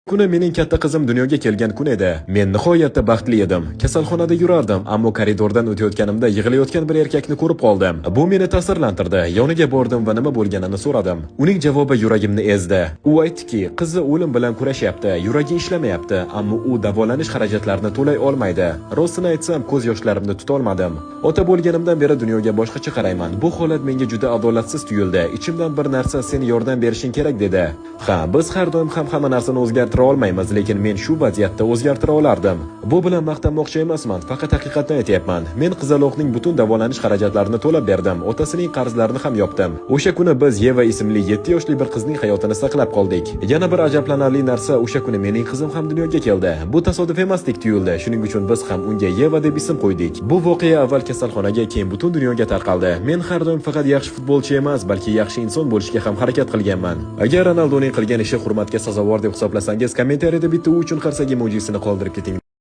Kuni mening katta qizim dunyoga kelgan kun edi. Men nihoyatda baxtli edim. Kasalxonada yurardim, ammo koridordan o'tayotganimda yig'layotgan bir erkakni ko'rib qoldim. Bu meni ta'sirlantirdi. Yoniga bordim va nima bo'lganini so'radim. Uning javobi yuragimni ezdi. U aytdiki, qizi o'lim bilan kurashyapti, yuragi ishlamayapti, ammo u davolanish xarajatlarini to'lay olmaydi. Rostini aytsam, ko'z yoshlarimni tuta olmadim. Ota bo'lganimdan beri dunyoga boshqacha qarayman. Bu holat menga juda adolatsiz tuyuldi. Ichimdan bir narsa sen yordam berishing kerak dedi. Ha, biz har doim ham hamma narsani o'zgartira olmaymiz, lekin men shu vaziyatda o'zgartira olardim. Bu bilan maqtanmoqchi emasman, faqat haqiqatni aytyapman. Men qizaloqning butun davolanish xarajatlarini to'lab berdim, otasining qarzlarini ham yopdim. O'sha kuni biz Yeva ismli 7 yoshli bir qizning hayotini saqlab qoldik. Yana bir ajablanarli narsa, o'sha kuni mening qizim ham dunyoga keldi. Bu tasodif emasdek tuyuldi. Shuning uchun biz ham unga Yeva deb ism qo'ydik. Bu voqea avval kasalxonaga, keyin butun dunyoga tarqaldi. Men har doim faqat yaxshi futbolchi emas, balki yaxshi inson bo'lishga ham harakat qilganman. Agar Ronaldoning qilgan ishi hurmatga sazovor deb hisoblasangiz, kommentariyada bitta u uchun qarsak emojisini qoldirib keting.